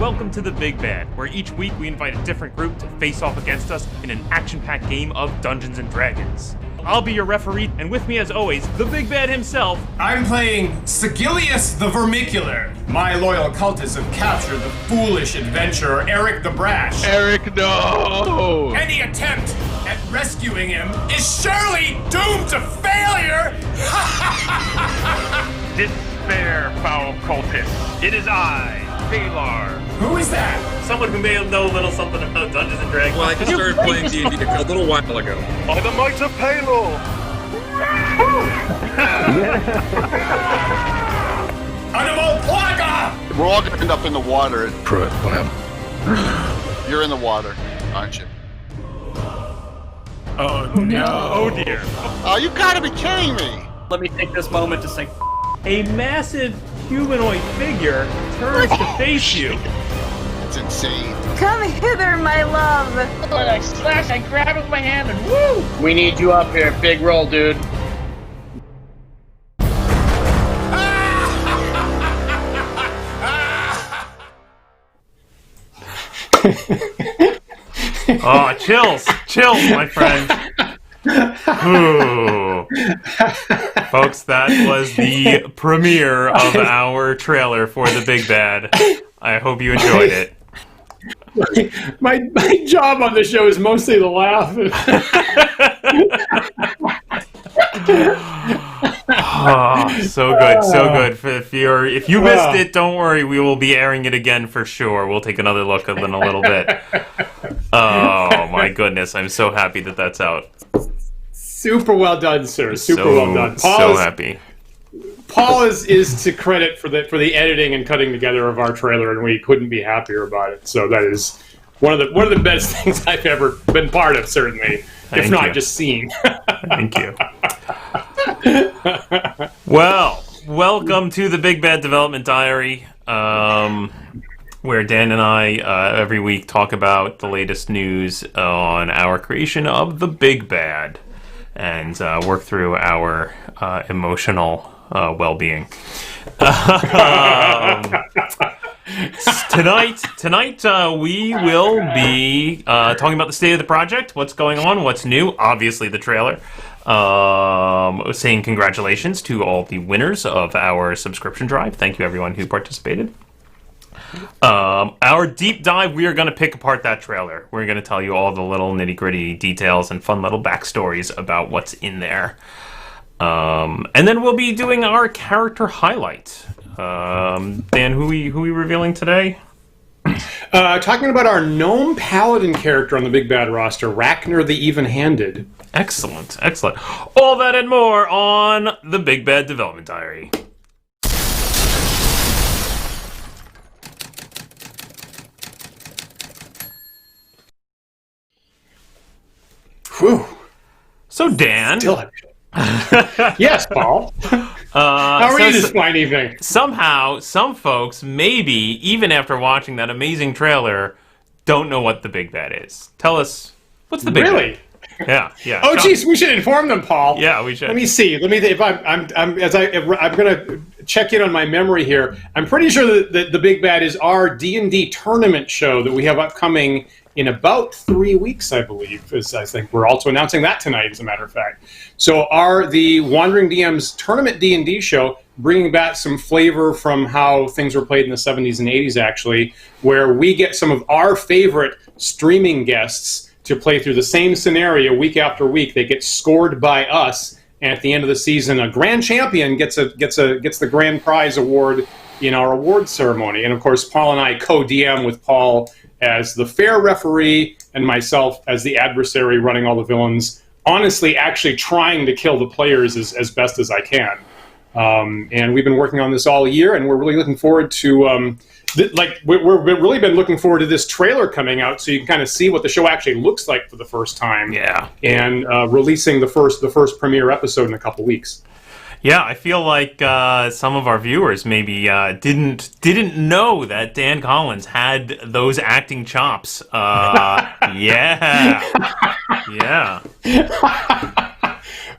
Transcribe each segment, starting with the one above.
welcome to the Big Bad, where each week we invite a different group to face off against us in an action-packed game of Dungeons & Dragons. I'll be your referee, and with me as always, the Big Bad himself. I'm playing Sigilius the Vermicular. My loyal cultists have captured the foolish adventurer Eric the Brash. Eric, no! Any attempt at rescuing him is surely doomed to failure! Despair, foul cultist. It is I, Balar. Who is that? Someone who may know a little something about Dungeons & Dragons. Well, I just started playing D&D a little while ago. By the might of Palor! Animal Plaga! We're all gonna end up in the water. Pruitt, wham. You're in the water, aren't you? Oh no. Oh dear. Oh, you gotta be kidding me! Let me take this moment to say, A massive humanoid figure turns to face you. It's insane. Come hither, my love. I slash, I grab it with my hand, and woo! we need you up here. Big roll, dude. Oh, chills, my friend. Ooh. Folks, that was the premiere of our trailer for the Big Bad. I hope you enjoyed it. My job on the show is mostly to laugh. Oh, so good, so good. If you missed it, don't worry. We will be airing it again for sure. We'll take another look in a little bit. Oh my goodness, I'm so happy that that's out. Super well done, sir. Super well done. So happy. Paul is to credit for the editing and cutting together of our trailer, and we couldn't be happier about it. So that is one of the best things I've ever been part of, certainly, if not just seen. Thank you. Well, welcome to the Big Bad Development Diary, where Dan and I every week talk about the latest news on our creation of the Big Bad and work through our emotional well-being. Tonight we will be talking about the state of the project, what's going on, what's new, obviously the trailer. Saying congratulations to all the winners of our subscription drive. Thank you everyone who participated. Our deep dive, we are going to pick apart that trailer. We're going to tell you all the little nitty-gritty details and fun little backstories about what's in there. And then we'll be doing our character highlight. Dan, who we revealing today? Talking about our Gnome Paladin character on the Big Bad roster, Rakner the Evenhanded. Excellent. All that and more on the Big Bad Development Diary. Whew. So, Dan. Yes, Paul. How are you this fine evening? Somehow, some folks, maybe, even after watching that amazing trailer, don't know what the Big Bad is. Tell us, what's the Big Bad? Really? Yeah. Oh, geez, we should inform them, Paul. Yeah, we should. Let me see. If I'm going to check in on my memory here. I'm pretty sure that the Big Bad is our D&D tournament show that we have upcoming in about 3 weeks, I believe. I think we're also announcing that tonight, as a matter of fact. So the Wandering DM's tournament D&D show, bringing back some flavor from how things were played in the 70s and 80s, actually, where we get some of our favorite streaming guests to play through the same scenario week after week. They get scored by us, and at the end of the season, a grand champion gets the grand prize award in our awards ceremony. And of course, Paul and I co-DM with Paul as the fair referee and myself as the adversary running all the villains, honestly actually trying to kill the players as best as I can. And we've been working on this all year, and we're really looking forward to we've really been looking forward to this trailer coming out, so you can kind of see what the show actually looks like for the first time. Yeah. And releasing the first premiere episode in a couple weeks. Yeah, I feel like some of our viewers maybe didn't know that Dan Collins had those acting chops. Yeah.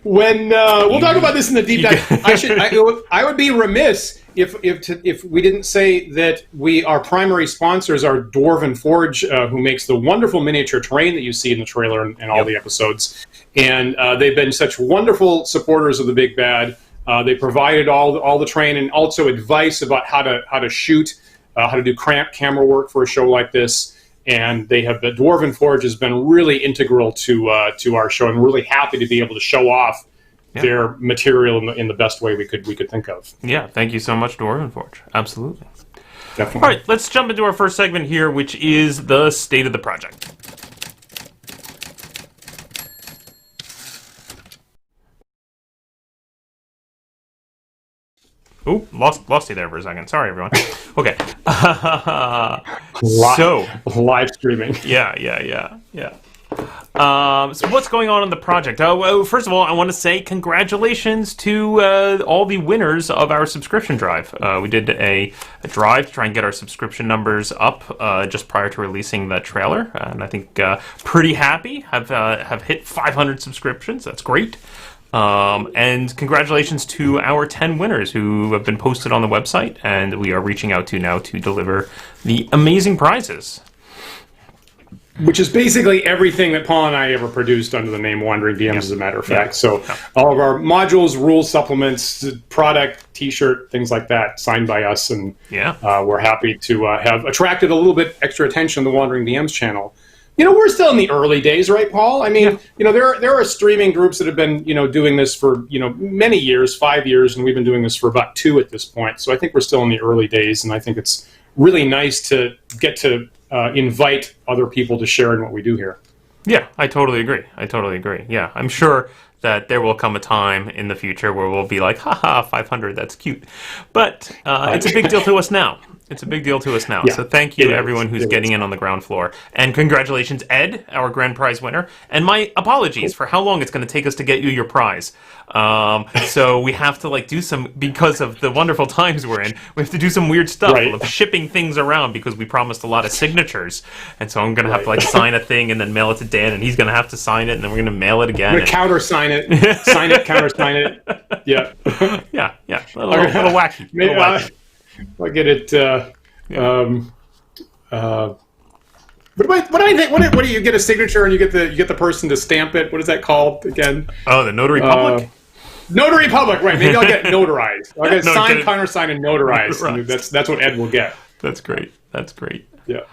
When we'll talk about this in the deep dive. I would be remiss if we didn't say that our primary sponsors are Dwarven Forge, who makes the wonderful miniature terrain that you see in the trailer and all the episodes, and they've been such wonderful supporters of the Big Bad. They provided all the terrain and also advice about how to shoot, how to do camera work for a show like this. And the Dwarven Forge has been really integral to our show. I'm really happy to be able to show off their material in the best way we could think of. Yeah, thank you so much, Dwarven Forge. Absolutely. Definitely. All right, let's jump into our first segment here, which is the state of the project. Oh, lost you there for a second. Sorry, everyone. Okay. Live streaming. Yeah. So what's going on in the project? Well, first of all, I want to say congratulations to all the winners of our subscription drive. We did a drive to try and get our subscription numbers up just prior to releasing the trailer, and I think pretty happy. Have hit 500 subscriptions. That's great. And congratulations to our 10 winners who have been posted on the website, and we are reaching out to now to deliver the amazing prizes. Which is basically everything that Paul and I ever produced under the name Wandering DMs, as a matter of fact. So all of our modules, rules, supplements, product, T-shirt, things like that, signed by us, and we're happy to have attracted a little bit extra attention to the Wandering DMs channel. We're still in the early days, right, Paul? I mean, there are streaming groups that have been, doing this for, many years, 5 years, and we've been doing this for about 2 at this point. So I think we're still in the early days, and I think it's really nice to get to invite other people to share in what we do here. Yeah, I totally agree. Yeah, I'm sure that there will come a time in the future where we'll be like, haha, 500, that's cute. But it's a big deal to us now. Yeah, So thank you to everyone who's getting in on the ground floor. And congratulations, Ed, our grand prize winner. And my apologies for how long it's going to take us to get you your prize. So we have to do some, because of the wonderful times we're in, we have to do some weird stuff of shipping things around because we promised a lot of signatures. And so I'm going to have to sign a thing and then mail it to Dan, and he's going to have to sign it, and then we're going to mail it again. I'm going to countersign it, sign it, countersign it. Yeah. Yeah. A little wacky. I'll get it. What do I think? What do you get a signature and you get the person to stamp it? What is that called again? Oh, the notary public. Notary public, right? Maybe I'll get notarized. I'll get signed, countersigned, and notarized. And that's what Ed will get. That's great. Yeah.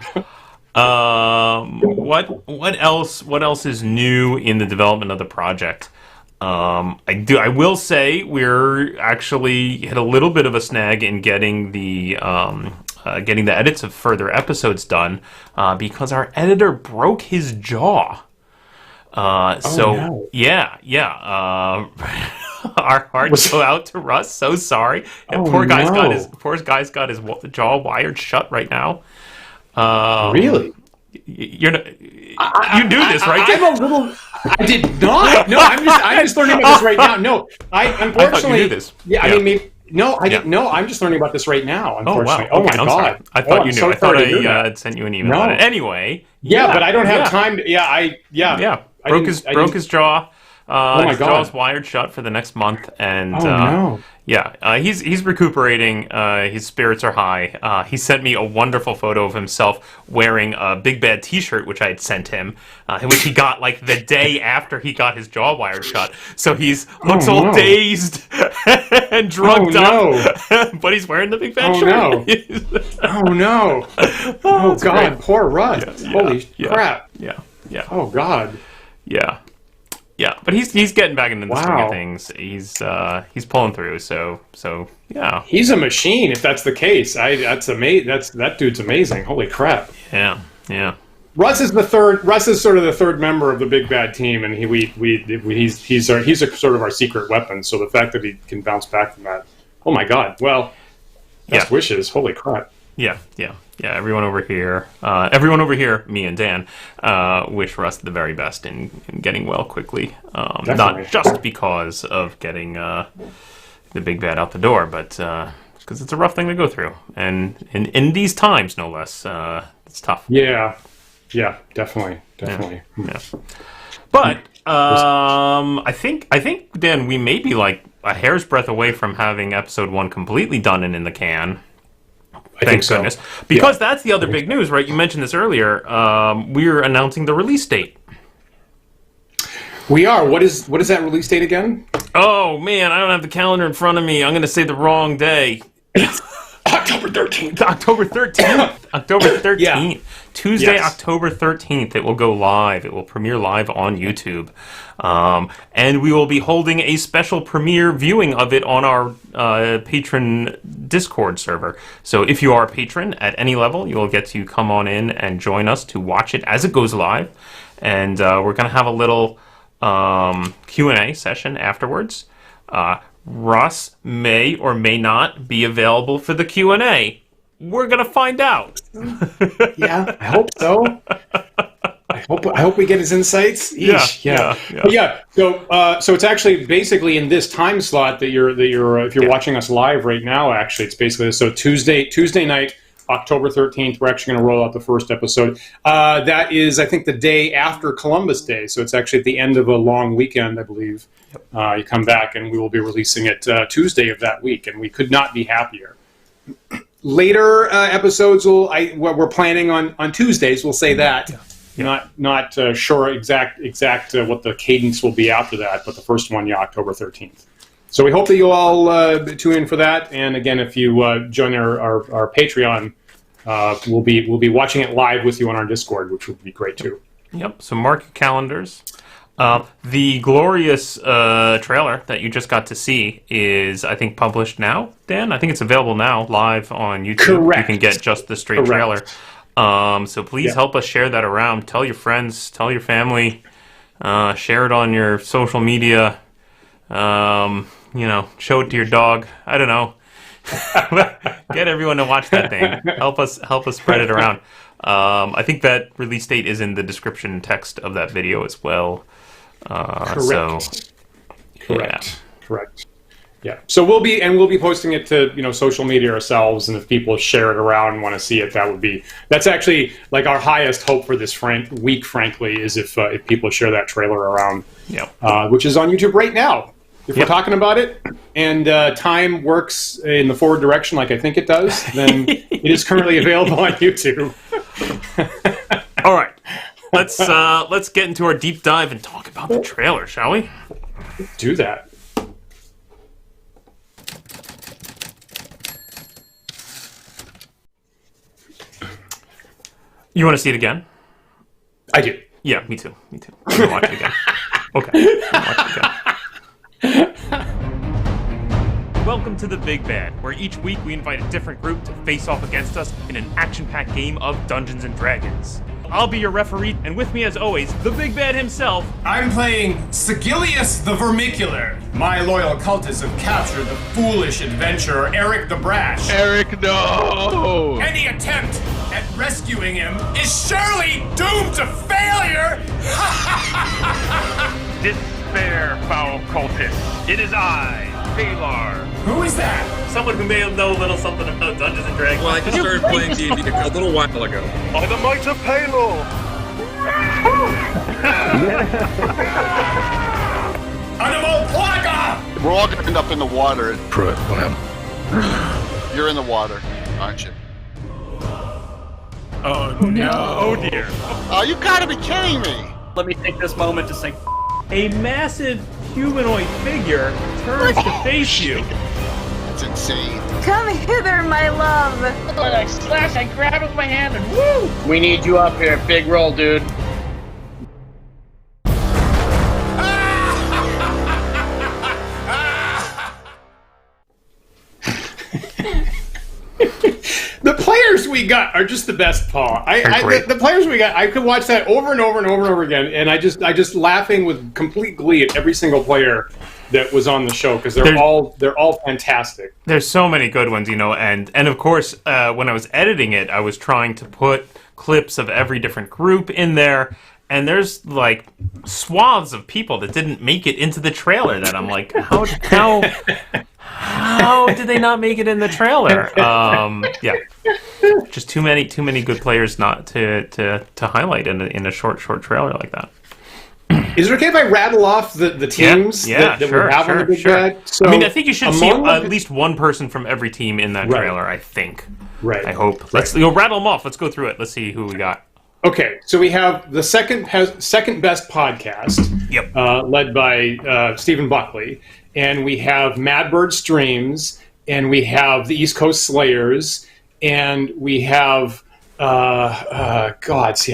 What else is new in the development of the project? I will say we're actually hit a little bit of a snag in getting the edits of further episodes done because our editor broke his jaw. Our hearts go out to Russ. So sorry. Poor guy's got his jaw wired shut right now. Really? You knew this, right? I did not. No, I'm just learning about this right now. No, unfortunately. I thought you knew this. Yeah, I mean, no, I didn't. No, I'm just learning about this right now. Unfortunately. Oh, wow. Oh my God. Sorry. I thought you knew. I thought I had sent you an email on it. Anyway. Yeah, but I don't have time to. Broke his jaw. My his God. jaw's wired shut for the next month, and he's recuperating. His spirits are high. He sent me a wonderful photo of himself wearing a Big Bad T-shirt, which I had sent him, which he got the day after he got his jaw wired shut. So looks all dazed and drugged up, but he's wearing the Big Bad shirt. Oh no! Oh God! Great. Poor Russ! Holy crap! Yeah. Oh God! Yeah, but he's getting back into the swing of things. He's pulling through. So yeah. He's a machine. If that's the case, that's amazing. That dude's amazing. Holy crap! Yeah. Russ is sort of the third member of the Big Bad team, and he's sort of our secret weapon. So the fact that he can bounce back from that, oh my God! Well, best wishes. Holy crap! Yeah. Everyone over here, me and Dan, wish Russ the very best in getting well quickly. Not just because of getting the Big Bad out the door, but because it's a rough thing to go through, and in these times, no less, it's tough. Yeah, definitely. Yeah. But I think Dan, we may be a hair's breadth away from having episode 1 completely done and in the can. Thank goodness. Because that's the other big news, right? You mentioned this earlier. We're announcing the release date. We are. What is that release date again? Oh, man, I don't have the calendar in front of me. I'm going to say the wrong day. October 13th. October 13th. October 13th. Yeah. Tuesday, Yes. October 13th. It will go live. It will premiere live on YouTube. And we will be holding a special premiere viewing of it on our patron Discord server. So if you are a patron at any level, you will get to come on in and join us to watch it as it goes live. And we're going to have a little Q&A session afterwards. Russ may or may not be available for the Q&A. We're gonna find out. Yeah, I hope so. I hope we get his insights. Eesh, yeah. So it's actually basically in this time slot that you're if you're watching us live right now. Actually, it's basically so Tuesday night, October 13th. We're actually going to roll out the first episode. That is, I think, the day after Columbus Day. So it's actually at the end of a long weekend, I believe. You come back, and we will be releasing it Tuesday of that week, and we could not be happier. Later episodes we're planning on Tuesdays. We'll say that. Not sure exact what the cadence will be after that, but the first one, October 13th. So we hope that you all tune in for that. And again, if you join our Patreon, we'll be watching it live with you on our Discord, which would be great too. Yep. So mark your calendars. The glorious trailer that you just got to see is, I think, published now, Dan? I think it's available now, live on YouTube. Correct. You can get just the straight trailer. So please help us share that around. Tell your friends, tell your family, share it on your social media, show it to your dog. I don't know. Get everyone to watch that thing. Help us spread it around. I think that release date is in the description text of that video as well. Correct. Yeah. So we'll be posting it to social media ourselves, and if people share it around and want to see it, that's actually like our highest hope for this week. Frankly, is if people share that trailer around, which is on YouTube right now. If we're talking about it, and time works in the forward direction like I think it does, then it is currently available on YouTube. All right, let's get into our deep dive and talk about the trailer, shall we? Do that. You want to see it again? I do. Yeah, me too. I'm gonna watch it again. Okay, I'm gonna watch it again. Welcome to the Big Bad, where each week we invite a different group to face off against us in an action-packed game of Dungeons & Dragons. I'll be your referee, and with me as always, the Big Bad himself. I'm playing Sigilius the Vermicular. My loyal cultists have captured the foolish adventurer Eric the Brash. Eric, no! Any attempt at rescuing him is surely doomed to failure! Despair, foul cultist. It is I, Balar. Who is that? Someone who may know a little something about Dungeons & Dragons. Well, I just started playing D&D a little while ago. By the might of Palor. Animal Plaga! We're all going to end up in the water. Pruitt, what happened? You're in the water, aren't you? Oh no! Oh dear! Oh, you gotta be kidding me! Let me take this moment to say, A massive humanoid figure turns to face you. It's insane. Come hither, my love. When I slash, I grab it with my hand and woo! we need you up here. Big roll, dude. The players we got are just the best, Paul. The players we got, I could watch that over and over and over and over again, and I just laughing with complete glee at every single player that was on the show because they're all fantastic. There's so many good ones, and of course, when I was editing it, I was trying to put clips of every different group in there, and there's like swaths of people that didn't make it into the trailer that I'm like, how did they not make it in the trailer? Just too many good players not to highlight in a short trailer like that. Is it okay if I rattle off the teams that we have on the Big Bad? So, I mean, I think you should see at least one person from every team in that trailer, I think. Right. I hope. Let's rattle them off. Let's go through it. Let's see who we got. Okay, so we have the second best podcast, led by Stephen Buckley, and we have Madbird Streams, and we have the East Coast Slayers, and we have I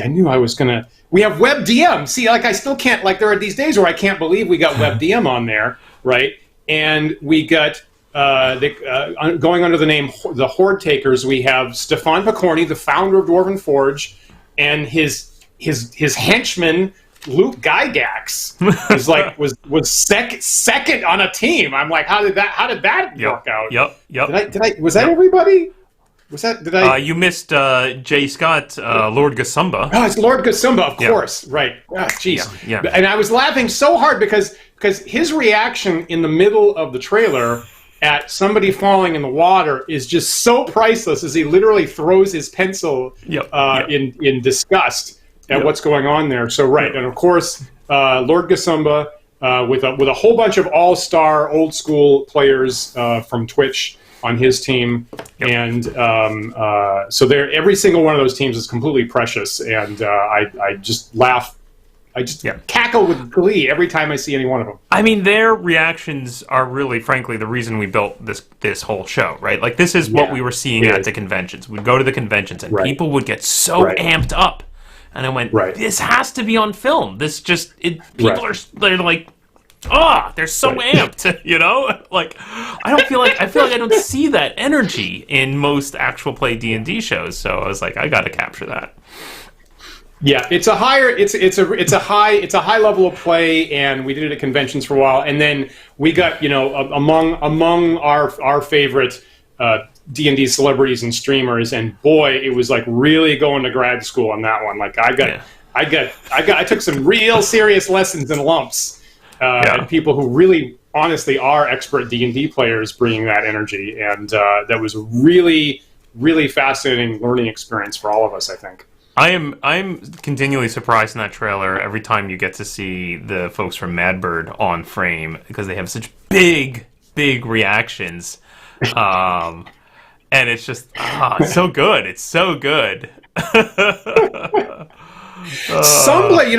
knew I was gonna. We have WebDM. See, like I still can't. Like there are these days where I can't believe we got WebDM on there, right? And we got going under the name the Horde Takers. We have Stefan Picorni, the founder of Dwarven Forge, and his henchman Luke Gygax was second on a team. I'm like, how did that work out? Yep. Was that everybody? You missed Jay Scott, Lord Gasumba. Oh, it's Lord Gasumba, of course. Right. Ah, jeez. Yeah. And I was laughing so hard because his reaction in the middle of the trailer at somebody falling in the water is just so priceless as he literally throws his pencil in disgust at what's going on there. So, and of course, Lord Gasumba with a whole bunch of all-star, old-school players from Twitch on his team, and so every single one of those teams is completely precious, and I just laugh. I just cackle with glee every time I see any one of them. I mean, their reactions are really, frankly, the reason we built this whole show, right? Like, this is what we were seeing at the conventions. We'd go to the conventions, and people would get so amped up, and I went, "This has to be on film. This just they're like." They're so amped, you know? Like, I feel like I don't see that energy in most actual play D&D shows. So I was like, I got to capture that. Yeah, it's a high level of play, and we did it at conventions for a while, and then we got among our favorite D&D celebrities and streamers, and boy, it was like really going to grad school on that one. Like I took some real serious lessons in lumps. And people who really, honestly, are expert D&D players bringing that energy, and that was a really, really fascinating learning experience for all of us, I think. I'm continually surprised in that trailer every time you get to see the folks from Madbird on frame because they have such big reactions, and it's just it's so good. It's so good.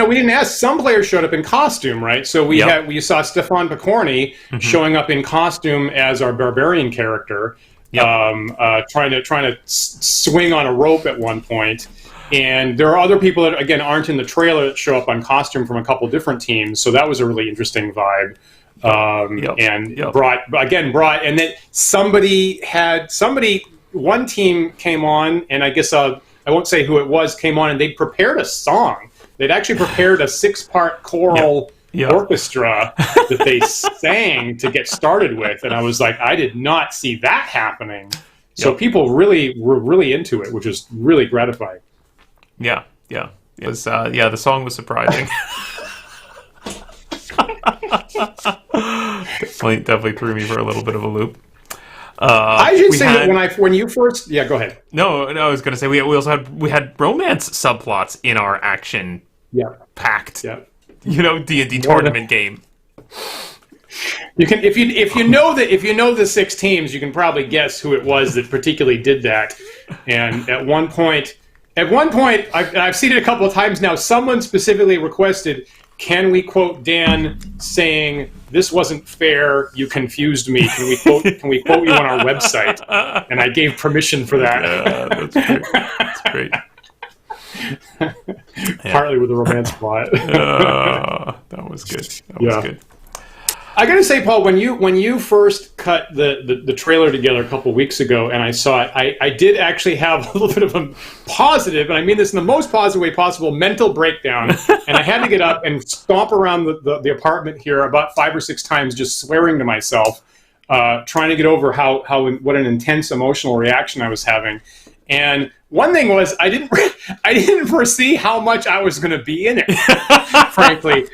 We didn't ask. Some players showed up in costume, right? So we saw Stefan Picorni showing up in costume as our barbarian character, trying to swing on a rope at one point. And there are other people that again aren't in the trailer that show up on costume from a couple different teams. So that was a really interesting vibe. Brought and then one team came on, and I guess I won't say who it was, came on and they prepared a song. They'd actually prepared a 6-part choral orchestra that they sang to get started with. And I was like, I did not see that happening. So people really were really into it, which was really gratifying. Yeah. It was, the song was surprising. definitely threw me for a little bit of a loop. I should say that when you first go ahead. No, I was going to say we also had romance subplots in our action packed D&D tournament game. You can if you know the 6 teams, you can probably guess who it was that particularly did that. And at one point I've seen it a couple of times now. Someone specifically requested, can we quote Dan saying, "This wasn't fair, you confused me. Can we quote you on our website?" And I gave permission for that. Yeah, that's great. Partly with the romance plot. That was good. That was good. I gotta say, Paul, when you first cut the trailer together a couple weeks ago, and I saw it, I did actually have a little bit of a positive, and I mean this in the most positive way possible, mental breakdown, and I had to get up and stomp around the apartment here about 5 or 6 times, just swearing to myself, trying to get over what an intense emotional reaction I was having. And one thing was, I didn't foresee how much I was going to be in it, frankly.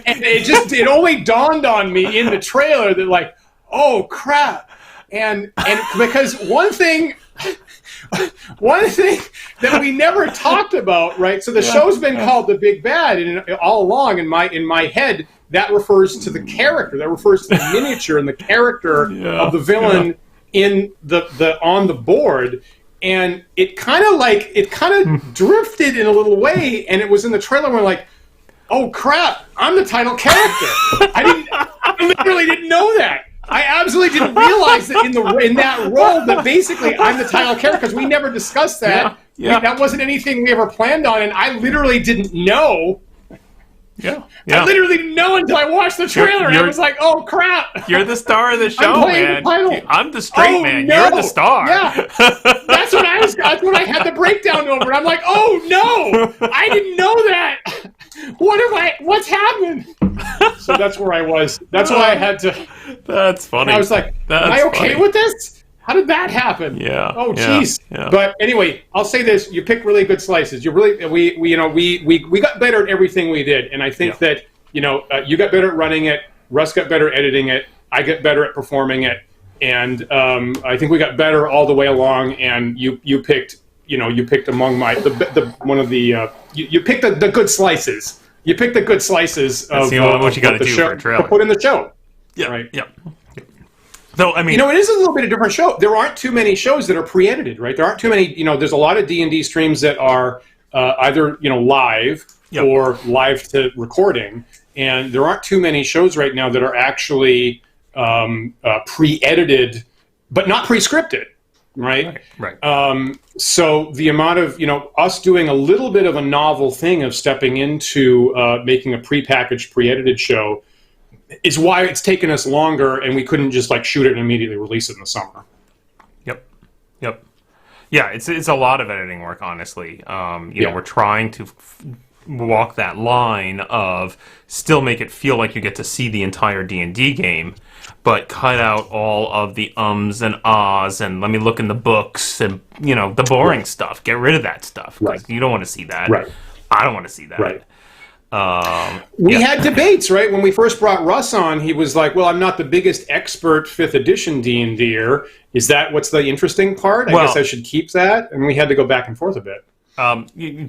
And it only dawned on me in the trailer that, like, oh crap. And because one thing one thing that we never talked about, right? So the show's been called The Big Bad, and all along in my head, that refers to the character. That refers to the miniature and the character of the villain in the on the board. And it kind of drifted in a little way, and it was in the trailer. We're like, oh crap! I'm the title character. I literally didn't know that. I absolutely didn't realize that in that role that basically I'm the title character, because we never discussed that. That wasn't anything we ever planned on, and I literally didn't know. I literally didn't know until I watched the trailer. I was like, "Oh crap! You're the star of the show, man. I'm the straight man. No. You're the star." Yeah, that's what I was. That's what I had the breakdown over. I'm like, "Oh no! I didn't know that. What's happened?" So that's where I was. That's why I had to. That's funny. I was like, "Am I okay with this? How did that happen?" Yeah. Oh, jeez. Yeah. But anyway, I'll say this: you picked really good slices. You really, we got better at everything we did, and I think that you got better at running it. Russ got better at editing it. I got better at performing it, and I think we got better all the way along. And you picked among you picked the good slices. You picked the good slices of what you got to do show, for a trailer. to put in the show. Yeah. Right. Yeah. Though, I mean, it is a little bit of a different show. There aren't too many shows that are pre-edited, right? There aren't too many. There's a lot of D&D streams that are either live or live to recording, and there aren't too many shows right now that are actually pre-edited, but not pre-scripted, right? Right. So the amount of us doing a little bit of a novel thing of stepping into making a pre-packaged, pre-edited show is why it's taken us longer, and we couldn't just shoot it and immediately release it in the summer. Yep. Yeah, it's a lot of editing work, honestly. We're trying to walk that line of still make it feel like you get to see the entire D&D game, but cut out all of the ums and ahs and let me look in the books and the boring stuff. Get rid of that stuff, because you don't want to see that. Right. I don't want to see that. Right. We had debates, right? When we first brought Russ on, he was like, "Well, I'm not the biggest expert 5th edition D&Der. Is that what's the interesting part? I guess I should keep that." And we had to go back and forth a bit.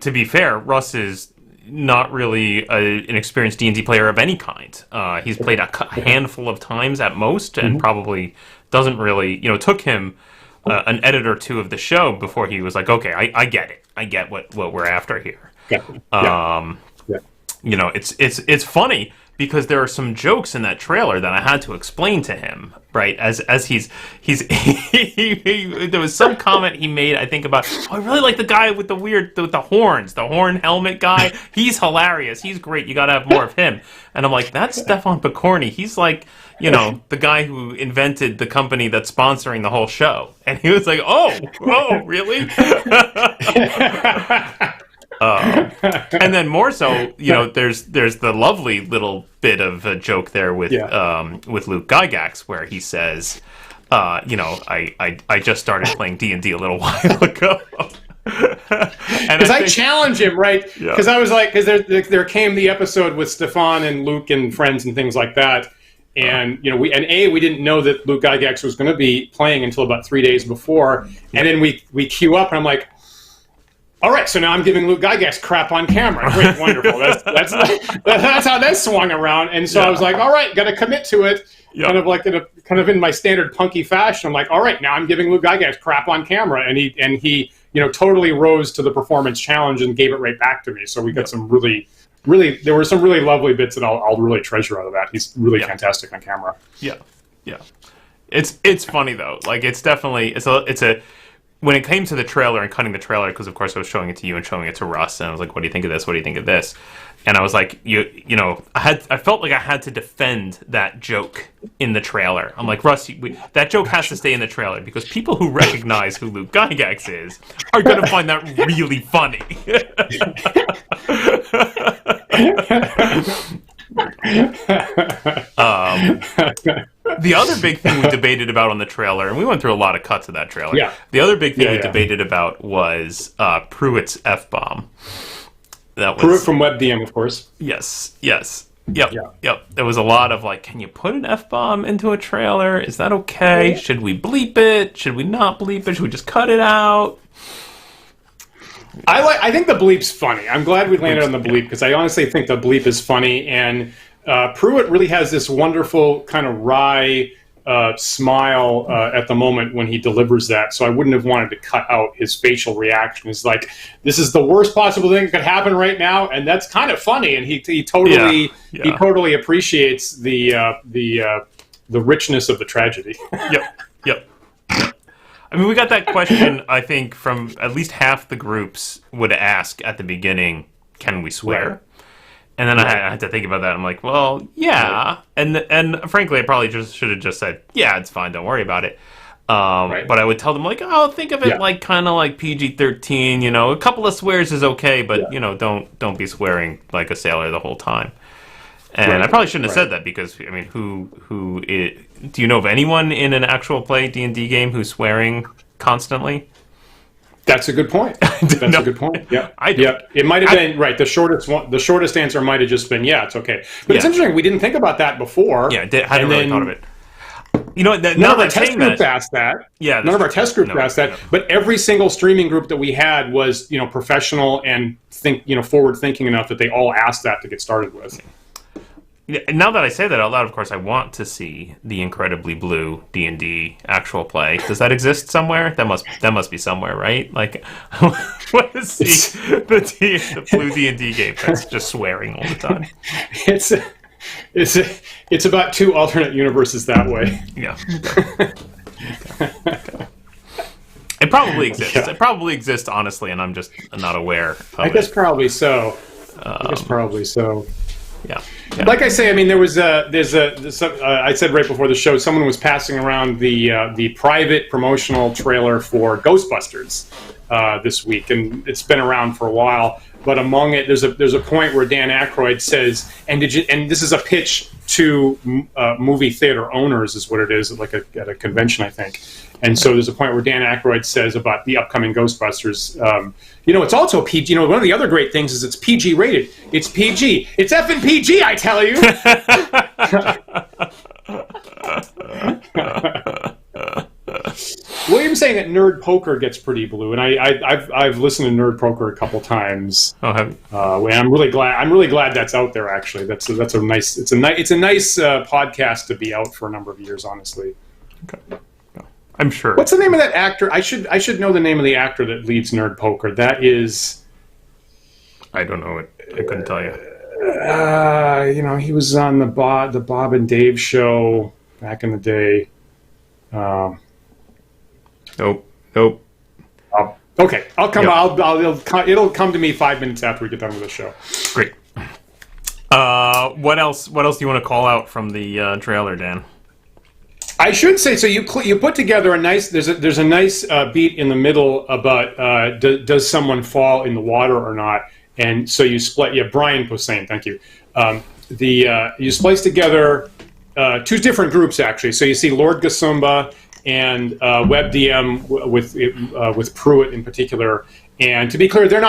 To be fair, Russ is not really an experienced D&D player of any kind. He's played a handful of times at most, and probably doesn't really. It took him an edit or two of the show before he was like, "Okay, I get it. I get what we're after here." It's funny because there are some jokes in that trailer that I had to explain to him, right? As he's there was some comment he made, I think, about, I really like the guy with the horns, the horn helmet guy. He's hilarious. He's great. You got to have more of him. And I'm like, that's Stefan Picorni. He's like, the guy who invented the company that's sponsoring the whole show. And he was like, oh, really? And then more so, there's the lovely little bit of a joke there with Luke Gygax where he says, I just started playing D&D a little while ago. Because I challenge him, right? Because I was like, there came the episode with Stefan and Luke and friends and things like that. And we didn't know that Luke Gygax was going to be playing until about 3 days before. And then we queue up, and I'm like, all right, so now I'm giving Luke Gygax crap on camera. Great, wonderful. That's how that swung around. And so I was like, all right, got to commit to it. Kind of in my standard punky fashion. I'm like, all right, now I'm giving Luke Gygax crap on camera, and he totally rose to the performance challenge and gave it right back to me. So we got some really there were some really lovely bits that I'll really treasure out of that. He's really fantastic on camera. Yeah. It's funny though. It's definitely it's a when it came to the trailer and cutting the trailer, because of course I was showing it to you and showing it to Russ, and I was like, "What do you think of this? What do you think of this?" And I was like, I felt like I had to defend that joke in the trailer. I'm like, Russ, that joke has to stay in the trailer because people who recognize who Luke Gygax is are going to find that really funny. The other big thing we debated about on the trailer, and we went through a lot of cuts of that trailer. Yeah. The other big thing we debated about was Pruitt's F-bomb. That was Pruitt from WebDM, of course. Yes. Yep. Yeah. Yep. There was a lot of like, can you put an F-bomb into a trailer? Is that okay? Should we bleep it? Should we not bleep it? Should we just cut it out? I think the bleep's funny. I'm glad we landed on the bleep because I honestly think the bleep is funny, and Pruitt really has this wonderful kind of wry smile at the moment when he delivers that. So I wouldn't have wanted to cut out his facial reaction. It's like, this is the worst possible thing that could happen right now, and that's kind of funny. And he totally he totally appreciates the richness of the tragedy. Yep. I mean, we got that question, I think, from at least half the groups would ask at the beginning, can we swear? Right. And then I had to think about that. I'm like, well, yeah. Right. And frankly, I probably just should have just said, yeah, it's fine, don't worry about it. But I would tell them, like, oh, think of it like kind of like PG-13, you know, a couple of swears is okay, but, you know, don't be swearing like a sailor the whole time. And I probably shouldn't have said that because, I mean, do you know of anyone in an actual play D&D game who's swearing constantly? That's a good point. That's a good point. Yeah, it might have been right. The shortest answer might have just been, yeah, it's okay. But it's interesting. We didn't think about that before. Yeah, hadn't really thought of it. You know, none of our test groups asked that. Yeah, none of our test groups asked that. But every single streaming group that we had was, you know, professional and forward thinking enough that they all asked that to get started with. Now that I say that out loud, of course, I want to see the Incredibly Blue D&D actual play. Does that exist somewhere? That must be somewhere, right? Like, what is the Blue D&D game that's just swearing all the time? It's about two alternate universes that way. Yeah. Okay. It probably exists. Yeah. It probably exists, honestly, and I'm just not aware of I guess probably so. Yeah. Like I say, I mean, I said right before the show, someone was passing around the private promotional trailer for Ghostbusters this week, and it's been around for a while. But among it, there's a point where Dan Aykroyd says, and this is a pitch to movie theater owners, is what it is, at a convention, I think. And so there's a point where Dan Aykroyd says about the upcoming Ghostbusters, it's also PG. You know, one of the other great things is it's PG rated. It's PG. It's effing PG, I tell you. William's saying that Nerd Poker gets pretty blue, and I've listened to Nerd Poker a couple times. Oh, have you? And I'm really glad that's out there. Actually, it's a nice podcast to be out for a number of years. Honestly, okay. I'm sure. What's the name of that actor? I should know the name of the actor that leads Nerd Poker. That is, I don't know it. I couldn't tell you. He was on the Bob and Dave show back in the day. Nope. Okay, I'll come. Yep. It'll come to me 5 minutes after we get done with the show. Great. What else do you want to call out from the trailer, Dan? I should say, so you put together a nice. There's a nice beat in the middle about does someone fall in the water or not, and so you split. Yeah, Brian was saying, thank you. You splice together two different groups actually. So you see Lord Gasumba and WebDM with Pruitt in particular. And to be clear, they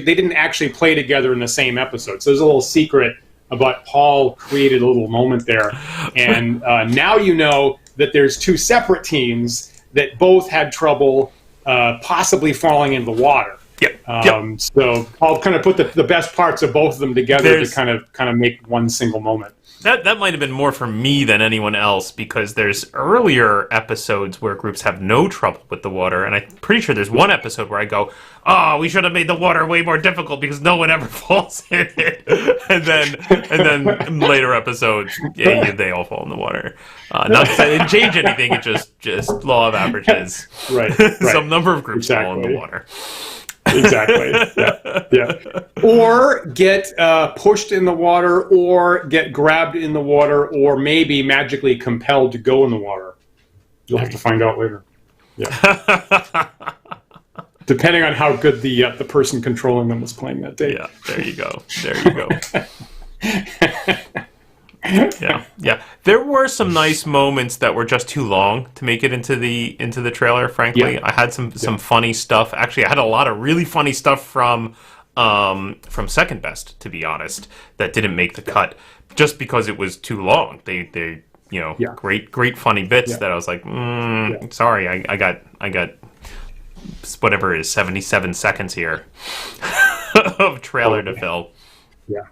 didn't actually play together in the same episode. So there's a little secret about Paul created a little moment there, and now you know that there's two separate teams that both had trouble possibly falling into the water. Yep. So I'll kind of put the best parts of both of them together to kind of make one single moment. That might have been more for me than anyone else, because there's earlier episodes where groups have no trouble with the water, and I'm pretty sure there's one episode where I go, oh, we should have made the water way more difficult because no one ever falls in it. and then later episodes, they all fall in the water. Not to say it didn't change anything, it just law of averages. Right. Some number of groups fall in the water. Exactly. Yeah. Or get pushed in the water, or get grabbed in the water, or maybe magically compelled to go in the water. You'll have to find out later. Yeah. Depending on how good the person controlling them was playing that day. Yeah. There you go. Yeah. There were some nice moments that were just too long to make it into the trailer. Frankly, I had some funny stuff. Actually, I had a lot of really funny stuff from Second Best, to be honest, that didn't make the cut. just because it was too long. They Yeah. great funny bits Yeah. that I was like, sorry, I got whatever it is, 77 seconds here of trailer to fill. Yeah.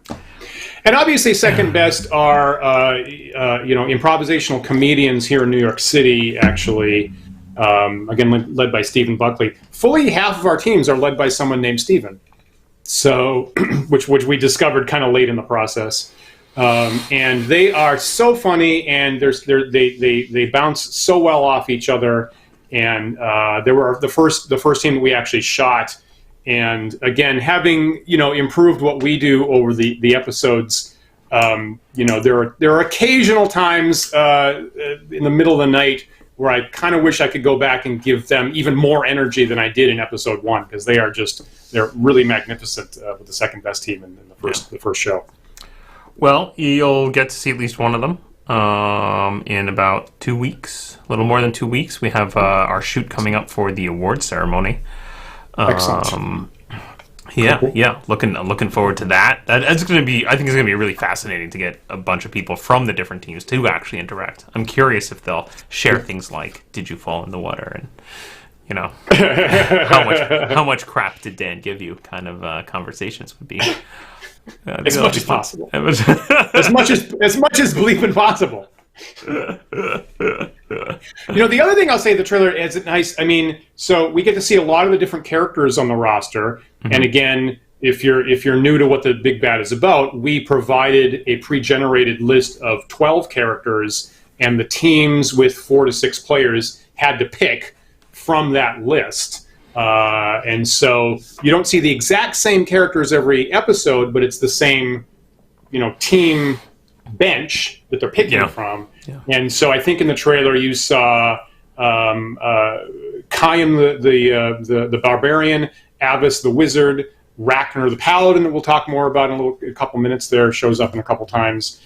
And obviously, second best are improvisational comedians here in New York City. Actually, again led by Stephen Buckley. Fully half of our teams are led by someone named Stephen. So, which we discovered kind of late in the process. And they are so funny, and they bounce so well off each other. And they were the first team that we actually shot. And again, having improved what we do over the episodes, there are occasional times in the middle of the night where I kind of wish I could go back and give them even more energy than I did in episode 1, because they're really magnificent with the second best team in the first show. Well, you'll get to see at least one of them in about 2 weeks, a little more than 2 weeks. We have our shoot coming up for the award ceremony. Excellent. Yeah. Looking forward to that. That's going to be. I think it's going to be really fascinating to get a bunch of people from the different teams to actually interact. I'm curious if they'll share things like, "Did you fall in the water?" and how much crap did Dan give you? Kind of conversations would be. As much as possible. as much as bleeping possible. The other thing I'll say, the trailer is nice. I mean, so we get to see a lot of the different characters on the roster. Mm-hmm. And again, if you're new to what the Big Bad is about, we provided a pre-generated list of 12 characters, and the teams with 4 to 6 players had to pick from that list. And so you don't see the exact same characters every episode, but it's the same, team bench that they're picking from. Yeah. And so I think in the trailer you saw Kyan the Barbarian, Avis the Wizard, Rakner the Paladin, that we'll talk more about in a couple minutes there, shows up in a couple times.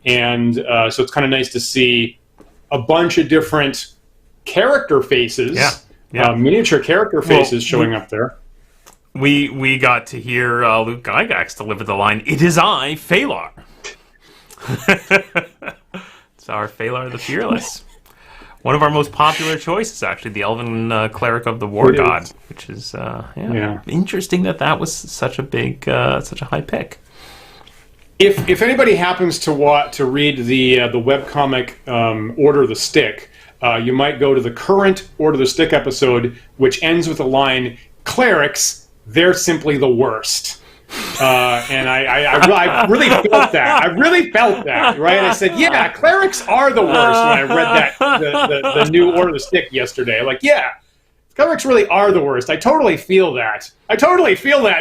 And so it's kind of nice to see a bunch of different character faces. Yeah. Miniature character faces showing up there. We got to hear Luke Gygax deliver the line, "It is I, Phalar." It's our Phalar the Fearless. One of our most popular choices, actually, the Elven Cleric of the War God, which is interesting that was such a high pick. If anybody happens to read the webcomic Order of the Stick, you might go to the current Order of the Stick episode, which ends with the line, "Clerics, they're simply the worst." And I really felt that. I really felt that, right? I said, yeah, clerics are the worst when I read the new Order of the Stick yesterday. Like, yeah, clerics really are the worst. I totally feel that.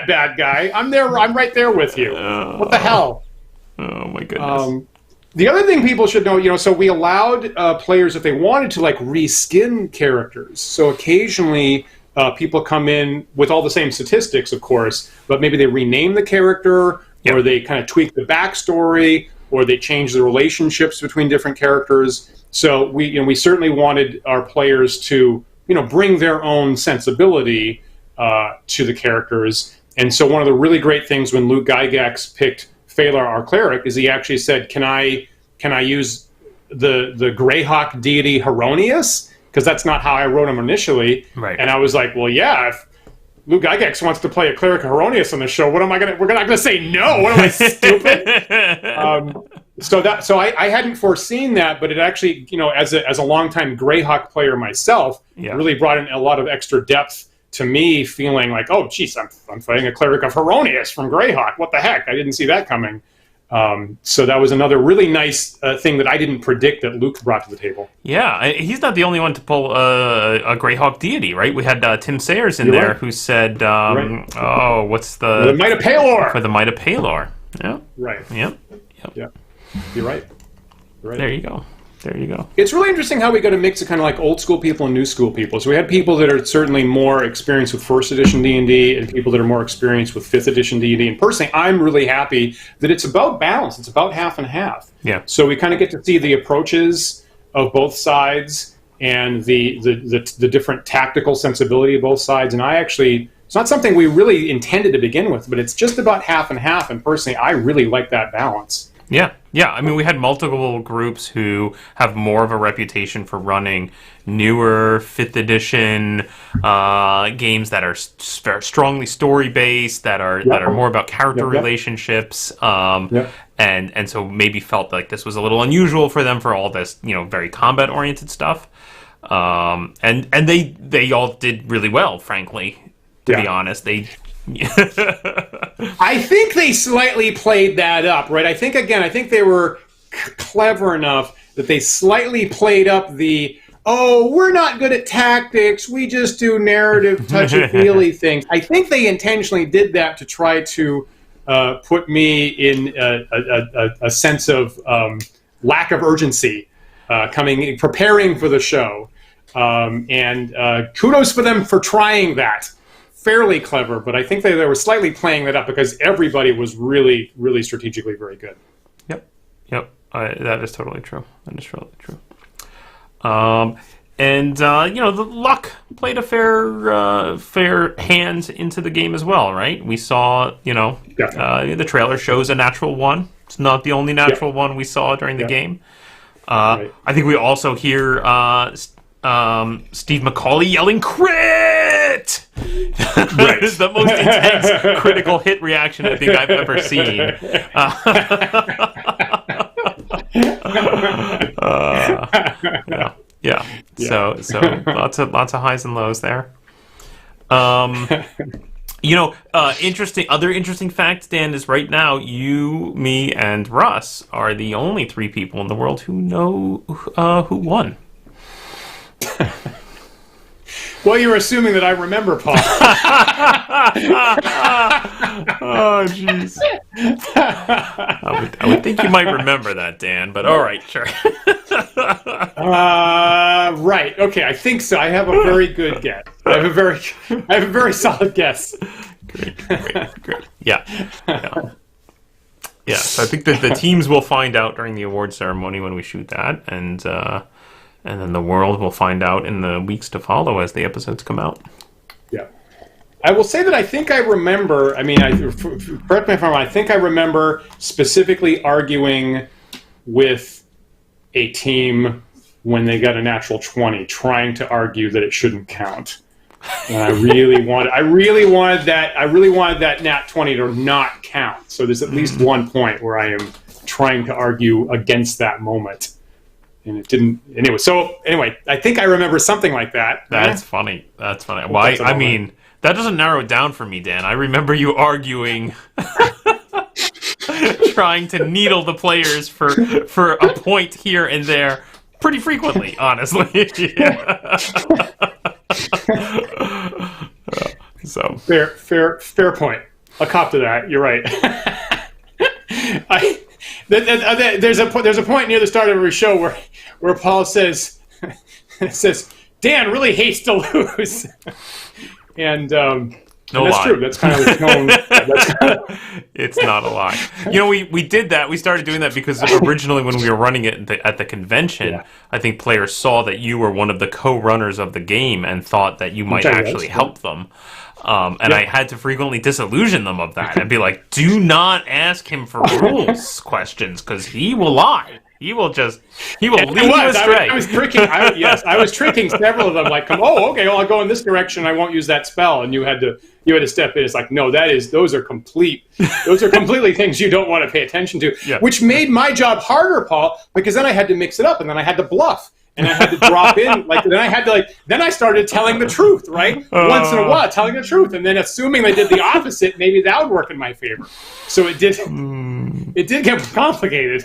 Bad guy. I'm there. I'm right there with you. What the hell? Oh, my goodness. The other thing people should know, so we allowed players, if they wanted to, reskin characters. So occasionally people come in with all the same statistics, of course, but maybe they rename the character, or they kind of tweak the backstory, or they change the relationships between different characters. So we certainly wanted our players to bring their own sensibility to the characters. And so one of the really great things when Luke Gygax picked Phalar, our cleric, is he actually said, "Can I use the Greyhawk deity Heronius?" Because that's not how I wrote him initially. Right. And I was like, well, yeah, if Luke Gygax wants to play a cleric Heronius on the show, we're not gonna say no. What am I, stupid? So I hadn't foreseen that, but it actually, as a longtime Greyhawk player myself, really brought in a lot of extra depth to me, feeling like, oh, geez, I'm fighting a cleric of Heronius from Greyhawk. What the heck? I didn't see that coming. So that was another really nice thing that I didn't predict that Luke brought to the table. Yeah, he's not the only one to pull a Greyhawk deity, right? We had Tim Sayers in there who said, "Oh, what's the Might of Palor?" For the Might of Palor. Yeah. Right. Yep. Yeah. You're right. There you go. It's really interesting how we got a mix of kind of old school people and new school people. So we had people that are certainly more experienced with first edition D&D, and people that are more experienced with fifth edition D&D. And personally, I'm really happy that it's about balance. It's about half and half. Yeah. So we kind of get to see the approaches of both sides and the different tactical sensibility of both sides. And it's not something we really intended to begin with, but it's just about half and half. And personally, I really like that balance. Yeah. I mean, we had multiple groups who have more of a reputation for running newer 5th edition games that are strongly story based, that are more about character relationships, and so maybe felt like this was a little unusual for them for all this, very combat oriented stuff. And they all did really well, frankly. To be honest, they. I think they slightly played that up, right? I think they were clever enough that they slightly played up the, we're not good at tactics, we just do narrative touchy-feely things. I think they intentionally did that to try to put me in a sense of lack of urgency preparing for the show. And kudos for them for trying that. Fairly clever, but I think they were slightly playing that up because everybody was really, really strategically very good. Yep. That is totally true. And the luck played a fair hand into the game as well, right? We saw, the trailer shows a natural one. It's not the only natural one we saw during the game. I think we also hear Steve McCauley yelling "crit!" That is the most intense critical hit reaction I think I've ever seen. So lots of highs and lows there. Interesting fact, Dan, is right now you, me, and Russ are the only 3 people in the world who know who won. Well, you're assuming that I remember, Paul. Oh, jeez. I would think you might remember that, Dan, but all right, sure. Right. Okay, I think so. I have a very good guess. I have a very solid guess. Great. Yeah. So I think that the teams will find out during the award ceremony when we shoot that, and then the world will find out in the weeks to follow as the episodes come out. Yeah. I will say that I think I remember, correct me if I'm wrong, I think I remember specifically arguing with a team when they got a natural 20, trying to argue that it shouldn't count. And I really wanted that nat 20 to not count. So there's at least one point where I am trying to argue against that moment. And it didn't. Anyway, I think I remember something like that. That's funny. Why? I mean, that doesn't narrow it down for me, Dan. I remember you arguing, trying to needle the players for a point here and there, pretty frequently, honestly. So fair point. I'll cop to that. You're right. There's a point near the start of every show where Paul says Dan really hates to lose, and that's true. That's kind of his tone. It's not a lie. We did that. We started doing that because originally when we were running it at the convention, I think players saw that you were one of the co-runners of the game and thought that you might actually help them. I had to frequently disillusion them of that and be like, do not ask him for rules questions because he will lie. He will lead you astray. I was tricking. I was tricking several of them. Like, okay, well, I'll go in this direction. I won't use that spell, and you had to step in. It's like, no, those are completely things you don't want to pay attention to. Which made my job harder, Paul, because then I had to mix it up, and then I had to bluff. And I had to drop in, then I started telling the truth, right? Once in a while, telling the truth. And then assuming they did the opposite, maybe that would work in my favor. So it did get complicated.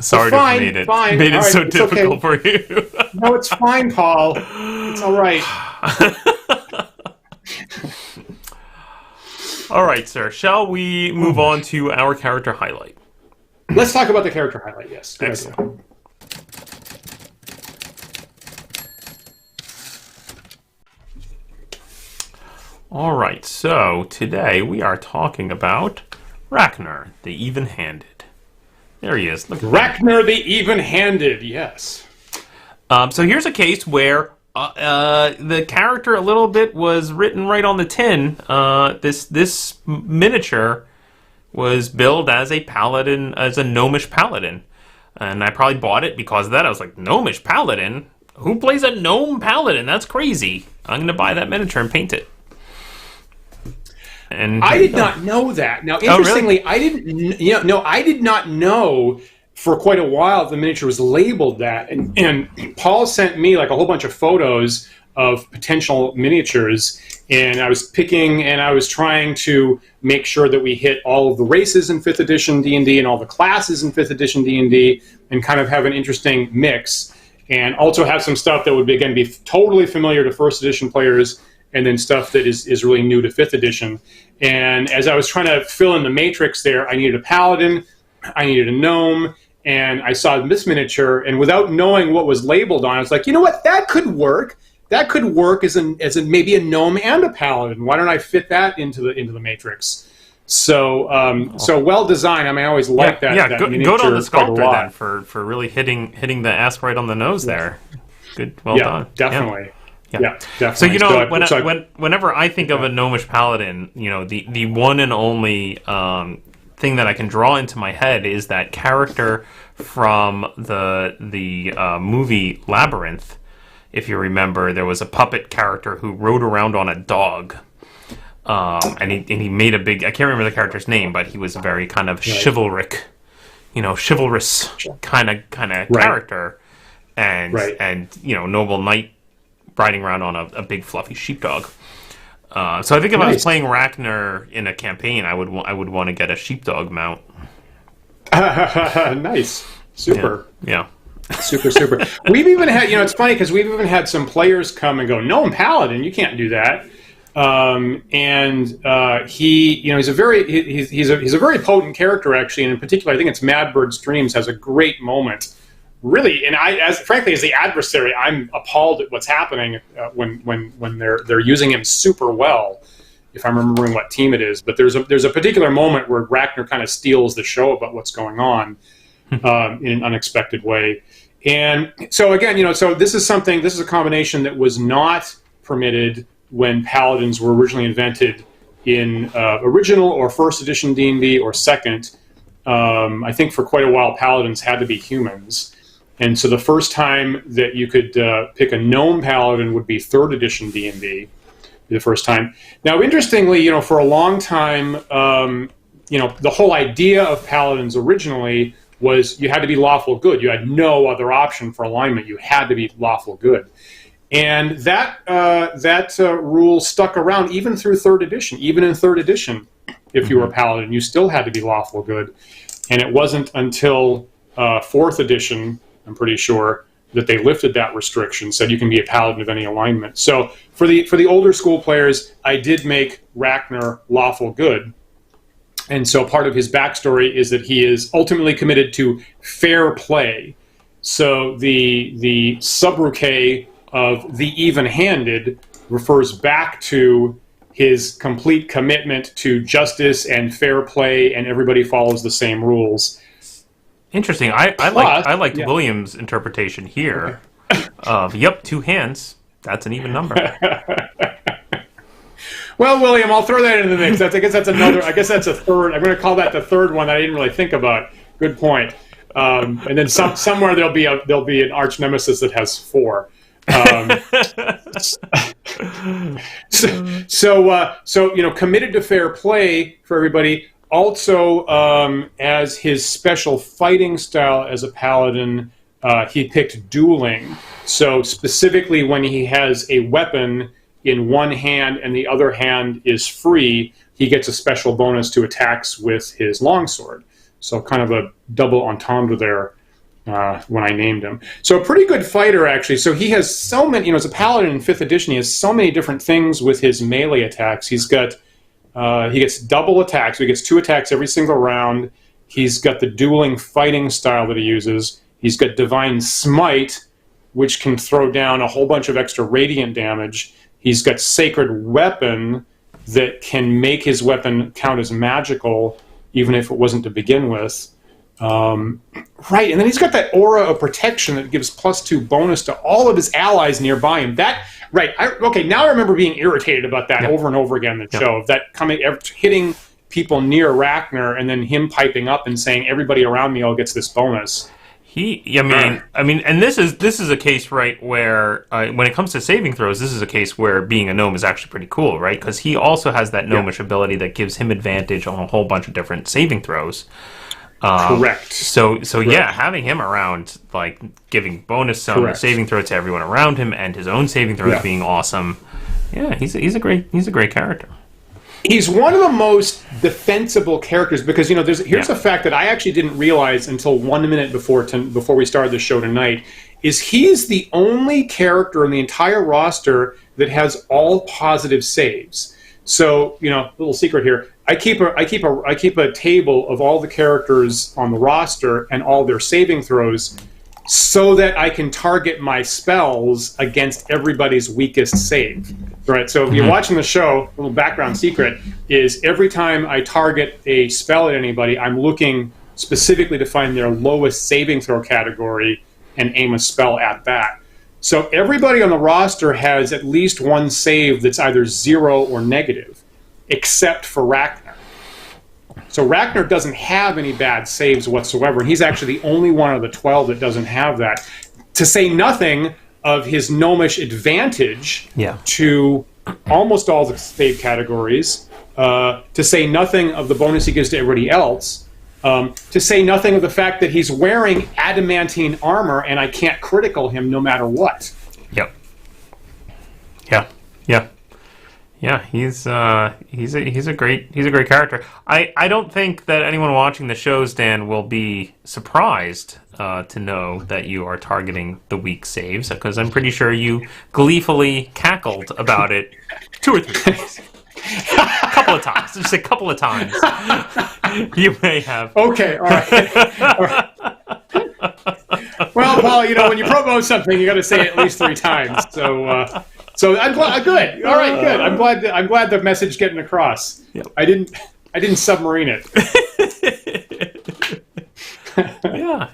Sorry to have made it so difficult for you. No, it's fine, Paul. It's all right. All right, sir. Shall we move on to our character highlight? Let's talk about the character highlight, yes. Excellent. All right, so today we are talking about Rakner the Evenhanded. There he is. Look at Rakner the Evenhanded, yes. So here's a case where the character a little bit was written right on the tin. This miniature was billed as a paladin, as a gnomish paladin. And I probably bought it because of that. I was like, gnomish paladin? Who plays a gnome paladin? That's crazy. I'm going to buy that miniature and paint it. And I did not know that. Now, interestingly, oh, really? I did not know for quite a while the miniature was labeled that. And Paul sent me like a whole bunch of photos of potential miniatures, and I was picking and I was trying to make sure that we hit all of the races in 5th edition D&D and all the classes in 5th edition D&D and kind of have an interesting mix, and also have some stuff that would be totally familiar to 1st edition players, and then stuff that is really new to 5th edition. And as I was trying to fill in the matrix there, I needed a paladin, I needed a gnome, and I saw this miniature, and without knowing what was labeled on it, I was like, you know what, that could work. That could work as maybe a gnome and a paladin. Why don't I fit that into the matrix? So so well designed. I mean, I always like that. Yeah, that go to the sculptor then for really hitting the ass right on the nose there. Good, well yeah, done. Definitely. Yeah, definitely. So you know, whenever I think of a gnomish paladin, you know, the one and only thing that I can draw into my head is that character from the movie Labyrinth. If you remember, there was a puppet character who rode around on a dog, and he made a big. I can't remember the character's name, but he was a very kind of chivalric, chivalrous kind of character, and you know, noble knight riding around on a big fluffy sheepdog. So I think if I was playing Rakner in a campaign, I would want to get a sheepdog mount. Nice, super, yeah. Super. We've even had, it's funny because we've even had some players come and go, Gnome Paladin, you can't do that. He's a very potent character actually, and in particular, I think it's Madbird's Dreams has a great moment, really. And frankly, as the adversary, I'm appalled at what's happening when they're using him super well. If I'm remembering what team it is, but there's a particular moment where Rakner kind of steals the show about what's going on. In an unexpected way. And so again, so this is a combination that was not permitted when paladins were originally invented in original or 1st edition D&D or 2nd. I think for quite a while paladins had to be humans. And so the first time that you could pick a gnome paladin would be 3rd edition D&D, the first time. Now, interestingly, for a long time, the whole idea of paladins originally was you had to be lawful good. You had no other option for alignment. You had to be lawful good. And that rule stuck around even through 3rd edition. Even in 3rd edition, if you were a paladin, you still had to be lawful good. And it wasn't until 4th edition, I'm pretty sure, that they lifted that restriction, said you can be a paladin of any alignment. So for the older school players, I did make Rakner lawful good. And so part of his backstory is that he is ultimately committed to fair play. So the sobriquet of the Evenhanded refers back to his complete commitment to justice and fair play, and everybody follows the same rules. Interesting. I liked William's interpretation here of 2 hands. That's an even number. Well, William, I'll throw that into the mix. I guess that's a third. I'm going to call that the third one that I didn't really think about. Good point. And then somewhere there'll be an arch nemesis that has 4. So committed to fair play for everybody. Also, as his special fighting style as a paladin, he picked dueling. So specifically, when he has a weapon in one hand and the other hand is free, he gets a special bonus to attacks with his longsword. So kind of a double entendre there when I named him. So a pretty good fighter, actually. So he has so many, as a paladin in 5th edition, he has so many different things with his melee attacks. He gets double attacks. So he gets 2 attacks every single round. He's got the dueling fighting style that he uses. He's got Divine Smite, which can throw down a whole bunch of extra radiant damage. He's got Sacred Weapon that can make his weapon count as magical, even if it wasn't to begin with. Right, and then he's got that aura of protection that gives +2 bonus to all of his allies nearby him. Okay, now I remember being irritated about that over and over again in the show, of that hitting people near Rakner and then him piping up and saying everybody around me all gets this bonus. And this is a case, right, where when it comes to saving throws, this is a case where being a gnome is actually pretty cool, right? Because he also has that gnomish ability that gives him advantage on a whole bunch of different saving throws. Correct. So yeah, having him around, like giving bonus on the saving throw to everyone around him, and his own saving throws being awesome. Yeah, he's a great character. He's one of the most defensible characters because here's a fact that I actually didn't realize until 1 minute before we started the show tonight is he's the only character in the entire roster that has all positive saves. So little secret here. I keep a table of all the characters on the roster and all their saving throws so that I can target my spells against everybody's weakest save. Right, so if you're watching the show, a little background secret is every time I target a spell at anybody, I'm looking specifically to find their lowest saving throw category and aim a spell at that. So everybody on the roster has at least one save that's either 0 or negative, except for Rakner. So Rakner doesn't have any bad saves whatsoever, and he's actually the only one of the 12 that doesn't have that. To say nothing of his gnomish advantage to almost all the save categories, to say nothing of the bonus he gives to everybody else, to say nothing of the fact that he's wearing adamantine armor and I can't critical him no matter what. Yeah, he's a great character. I don't think that anyone watching the shows, Dan, will be surprised to know that you are targeting the weak saves, because I'm pretty sure you gleefully cackled about it 2 or 3 times. A couple of times. Just a couple of times. You may have. Okay, all right. All right. Well, Paul, when you promote something, you got to say it at least 3 times. So I'm glad. Good. All right. Good. I'm glad the message getting across. Yep. I didn't submarine it.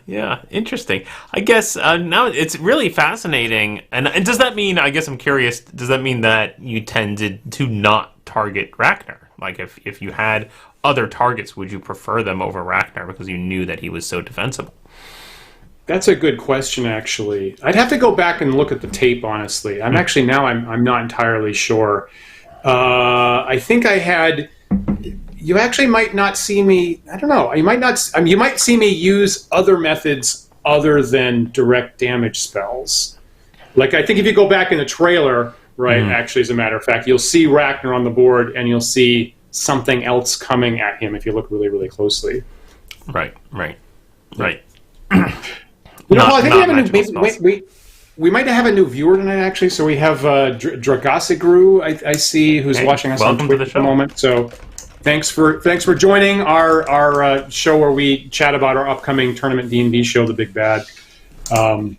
Yeah. Interesting. I guess now it's really fascinating. And does that mean? I guess I'm curious. Does that mean that you tended to not target Rakner? Like, if you had other targets, would you prefer them over Rakner because you knew that he was so defensible? That's a good question, actually. I'd have to go back and look at the tape, honestly. I'm not entirely sure. I think I had... You actually might not see me... I don't know. You might not... you might see me use other methods other than direct damage spells. Like, I think if you go back in the trailer, right, actually, as a matter of fact, you'll see Rakner on the board, and you'll see something else coming at him if you look really, really closely. Right. Paul, I think we might have a new viewer tonight, actually. So we have Dragasigru, I see, who's watching us on Twitch at the moment. So thanks for joining our show where we chat about our upcoming tournament D&D show, The Big Bad. And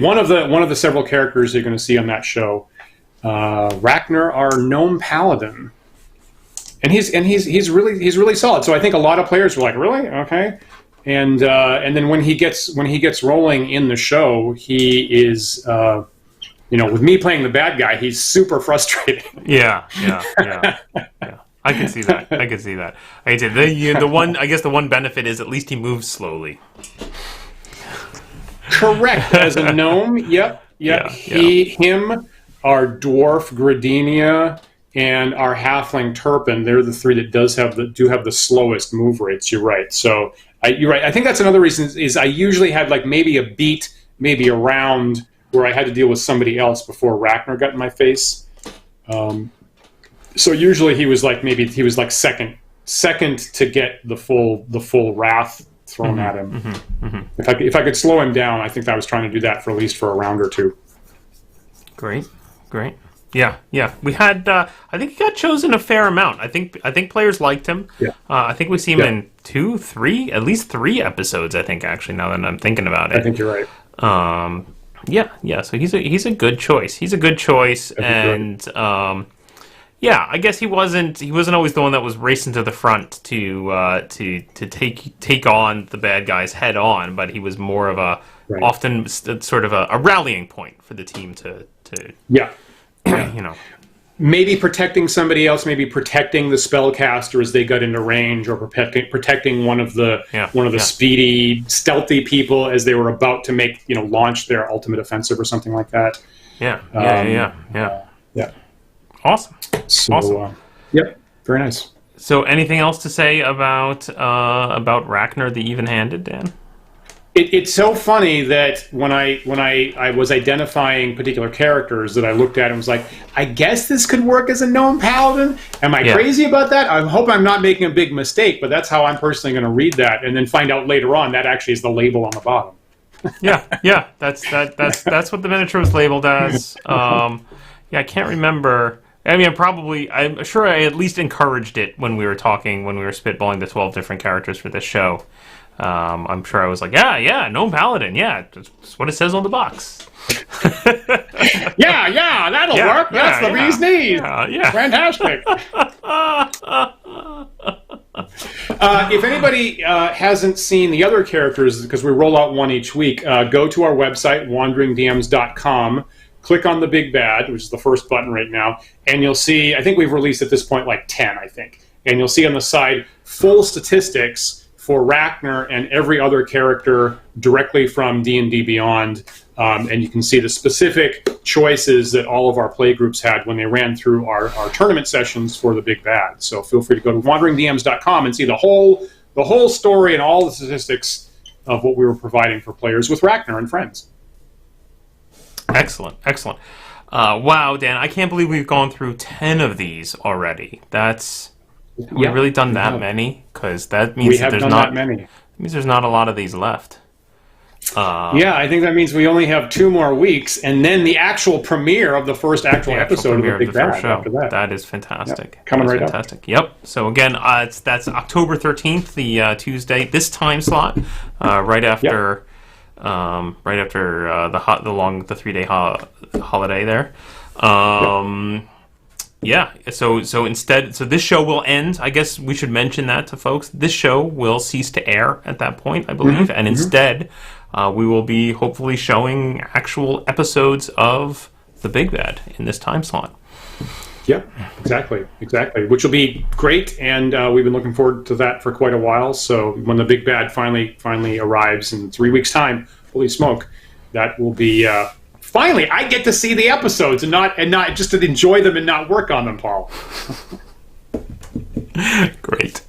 one of the several characters you're going to see on that show, Rakner, our Gnome Paladin, and he's really solid. So I think a lot of players were like, really? Okay. And then when he gets rolling in the show, he is with me playing the bad guy, he's super frustrating. Yeah. I can see that. The one benefit is at least he moves slowly. Correct. As a gnome, yep. Him, our dwarf Gradinia, and our halfling Turpin, they're the 3 that do have the slowest move rates. You're right. So you're right. I think that's another reason is I usually had like maybe a beat, maybe a round where I had to deal with somebody else before Rakner got in my face. So usually he was like second to get the full wrath thrown at him. If I could slow him down, I think I was trying to do that for at least for a round or 2. Great. Yeah. We had. I think he got chosen a fair amount. I think players liked him. Yeah. I think we see him in 2, 3, at least 3 episodes. I think actually, now that I'm thinking about it. I think you're right. Yeah. So he's a good choice. And I guess he wasn't always the one that was racing to the front to take on the bad guys head on, but he was more of a sort of a rallying point for the team to maybe protecting somebody else, maybe protecting the spellcaster as they got into range, or protecting one of the speedy, stealthy people as they were about to launch their ultimate offensive or something like that. Yeah. Awesome. So, awesome. Yep. Very nice. So, anything else to say about Rakner the Evenhanded, Dan? It's so funny that when I was identifying particular characters, that I looked at and was like, I guess this could work as a Gnome Paladin. Am I crazy about that? I hope I'm not making a big mistake, but that's how I'm personally going to read that, and then find out later on that actually is the label on the bottom. yeah. That's what the miniature was labeled as. I can't remember. I mean, I'm sure I at least encouraged it when we were spitballing the 12 different characters for this show. I'm sure I was like, Gnome Paladin, that's what it says on the box. That'll work. That's the bee's knees. Fantastic. If anybody hasn't seen the other characters, because we roll out one each week, go to our website, wanderingdms.com, click on the Big Bad, which is the first button right now, and you'll see, I think we've released at this point like 10, I think. And you'll see on the side full statistics for Rakner and every other character directly from D&D Beyond, and you can see the specific choices that all of our play groups had when they ran through our tournament sessions for the Big Bad. So feel free to go to wanderingdms.com and see the whole story and all the statistics of what we were providing for players with Rakner and friends. Excellent. Wow, Dan, I can't believe we've gone through 10 of these already. We've really done that many? Because that means there's not many. That means there's not a lot of these left. I think that means we only have 2 more weeks, and then the actual premiere of the first actual episode of the Big Bad after that. That is fantastic. Yep. Coming right fantastic. Up. Yep. So again, that's October 13th, the Tuesday, this time slot, right after the 3-day holiday there. So instead, this show will end. I guess we should mention that to folks. This show will cease to air at that point, I believe, and instead, we will be hopefully showing actual episodes of the Big Bad in this time slot. Yeah, exactly. Which will be great, and we've been looking forward to that for quite a while. So when the Big Bad finally arrives in 3 weeks' time, holy smoke, that will be. Finally, I get to see the episodes and not just to enjoy them and not work on them, Paul. Great.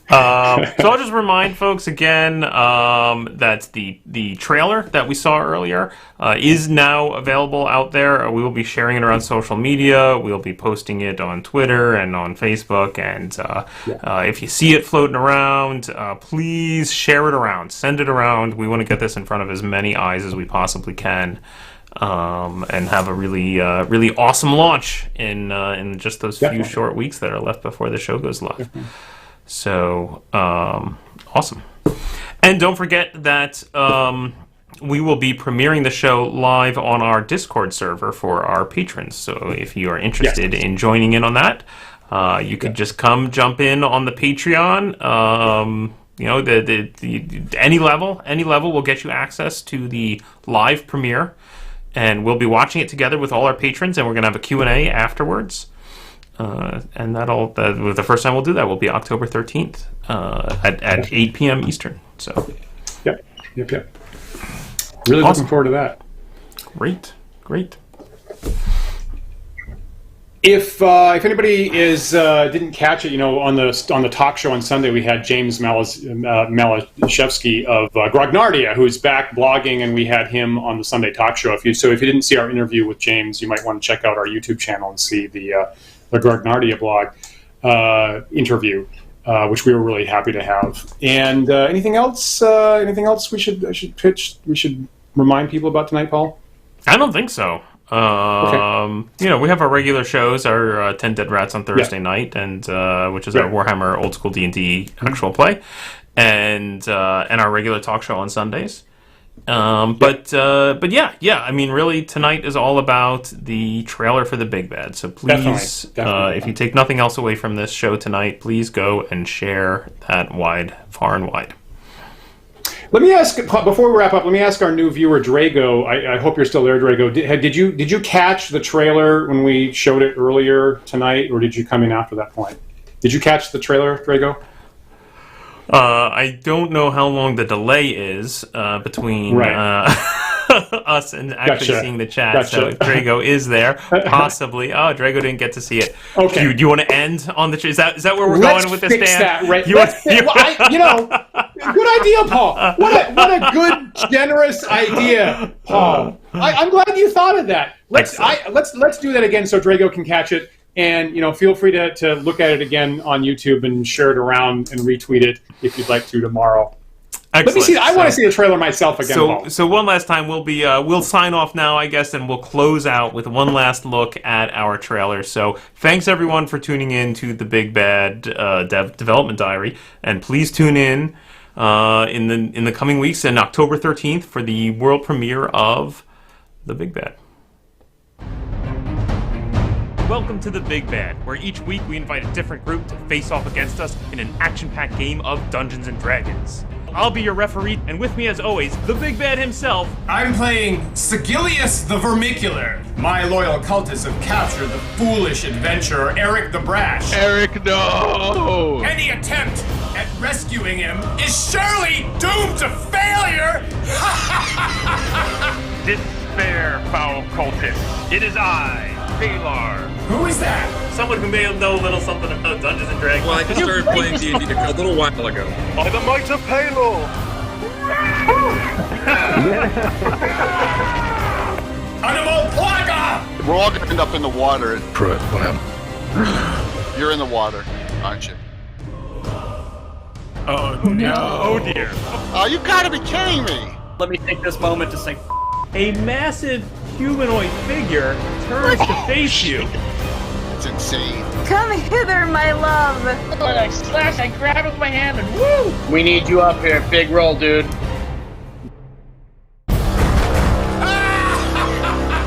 So I'll just remind folks again that the trailer that we saw earlier is now available out there. We will be sharing it around social media. We'll be posting it on Twitter and on Facebook. And if you see it floating around, please share it around. Send it around. We want to get this in front of as many eyes as we possibly can. And have a really awesome launch in just those few short weeks that are left before the show goes live. So, awesome. And don't forget that we will be premiering the show live on our Discord server for our patrons. So if you are interested in joining in on that, you could just jump in on the Patreon. Any level will get you access to the live premiere. And we'll be watching it together with all our patrons, and we're going to have a Q&A afterwards. And the first time we'll do that will be October 13th at 8 p.m. Eastern. So, Yep. Really looking forward to that. Great. If anybody didn't catch it, on the talk show on Sunday, we had James Malashevsky of Grognardia, who's back blogging, and we had him on the Sunday talk show. If you didn't see our interview with James, you might want to check out our YouTube channel and see the Grognardia blog interview, which we were really happy to have. And anything else? We should pitch? We should remind people about tonight, Paul? I don't think so. Okay. We have our regular shows, our 10 Dead Rats on Thursday night, and which is our Warhammer Old School D&D actual play, and our regular talk show on Sundays. But I mean, really, tonight is all about the trailer for the Big Bad. So please, definitely. If you take nothing else away from this show tonight, please go and share that far and wide. Let me ask, before we wrap up, let me ask our new viewer, Drago. I hope you're still there, Drago. Did you catch the trailer when we showed it earlier tonight, or did you come in after that point? Did you catch the trailer, Drago? I don't know how long the delay is between us and actually seeing the chat. Gotcha. So if Drago is there, possibly. Oh, Drago didn't get to see it. Okay. Do you want to end on the? Is that where we're going with this, Dan? Let's fix that, right? Good idea, Paul. What a good, generous idea, Paul. I'm glad you thought of that. Let's do that again so Drago can catch it. And feel free to look at it again on YouTube and share it around and retweet it if you'd like to tomorrow. Excellent. Let me see. I want to see the trailer myself again. Paul. So one last time, we'll sign off now, I guess, and we'll close out with one last look at our trailer. So thanks everyone for tuning in to the Big Bad Development Diary, and please tune in in the coming weeks and October 13th for the world premiere of the Big Bad. Welcome to the Big Bad, where each week we invite a different group to face off against us in an action-packed game of Dungeons & Dragons. I'll be your referee, and with me as always, the Big Bad himself. I'm playing Sigilius the Vermicular. My loyal cultists have captured the foolish adventurer Eric the Brash. Eric, no! Any attempt at rescuing him is surely doomed to failure! Despair, foul cultist. It is I, Balar. Who is that? Someone who may know a little something about Dungeons & Dragons. Well, I just started playing D&D a little while ago. By the might of Palor. Animal Plaga! We're all gonna end up in the water. Pruitt, what happened? You're in the water, aren't you? Oh no. Oh dear. Oh, you gotta be kidding me! Let me take this moment to say A massive humanoid figure turns to face you. It's insane. Come hither, my love. When I slash, I grab it with my hand and woo! we need you up here. Big roll, dude.